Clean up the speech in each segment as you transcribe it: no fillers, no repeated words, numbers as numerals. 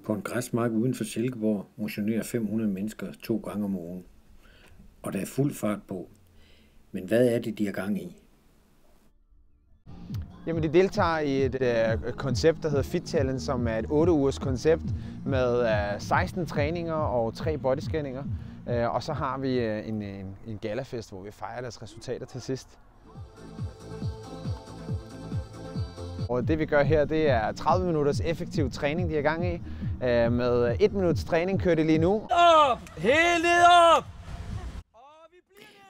På en græsmark uden for Silkeborg motionerer 500 mennesker 2 gange om ugen. Og der er fuld fart på. Men hvad er det, de har gang i? Jamen, de deltager i et koncept, der hedder Fit Challenge, som er et 8-ugers koncept med 16 træninger og 3 bodyscanninger. Og så har vi en galafest, hvor vi fejrer deres resultater til sidst. Og det vi gør her, det er 30 minutters effektiv træning, de er i gang i. Med 1 minuts træning kører det lige nu. Op! Helt op!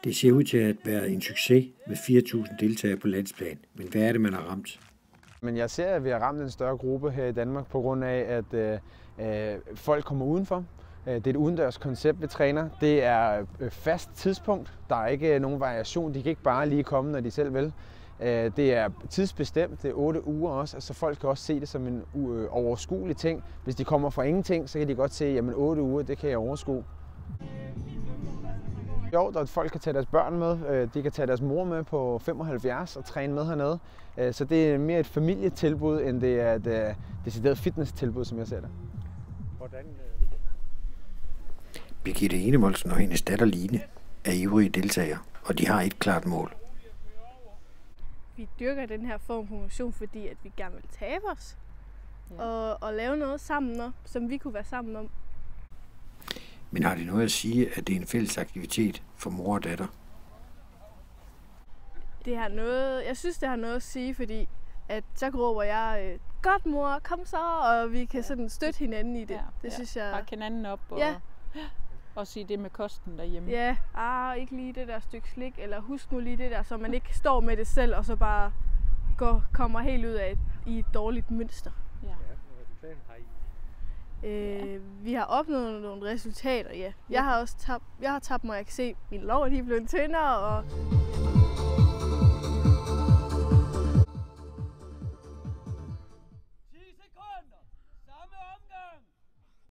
Det ser ud til at være en succes med 4.000 deltagere på landsplan. Men hvad er det, man har ramt? Men jeg ser, at vi har ramt en større gruppe her i Danmark på grund af, at folk kommer udenfor. Det er et udendørs koncept, vi træner. Det er fast tidspunkt. Der er ikke nogen variation. De kan ikke bare lige komme, når de selv vil. Det er tidsbestemt. Det er 8 uger også. Så folk kan også se det som en overskuelig ting. Hvis de kommer fra ingenting, så kan de godt se, at 8 uger, det kan jeg overskue. Jo, der folk kan tage deres børn med. De kan tage deres mor med på 75 og træne med hernede. Så det er mere et familietilbud, end det er et decideret fitnesstilbud, som jeg ser det. Birgitte Enevoldsen og hendes datter Line er ivrige deltagere, og de har et klart mål. Vi dyrker den her form for motion, fordi at vi gerne vil tabe os. Ja. Og lave noget sammen, som vi kunne være sammen om. Men har det noget at sige, at det er en fælles aktivitet for mor og datter? Jeg synes, det har noget at sige, fordi at så råber jeg, godt mor, kom så, og vi kan sådan støtte hinanden i det. Ja, det synes jeg. Bakke hinanden op og sige det med kosten derhjemme. Ja, ikke lige det der stykke slik, eller husk nu lige det der, så man ikke står med det selv, og så bare kommer helt ud af i et dårligt mønster. Ja. Vi har opnået nogle resultater, ja. Jeg har tabt mig, og jeg kan se, at mine lår er blevet tyndere, og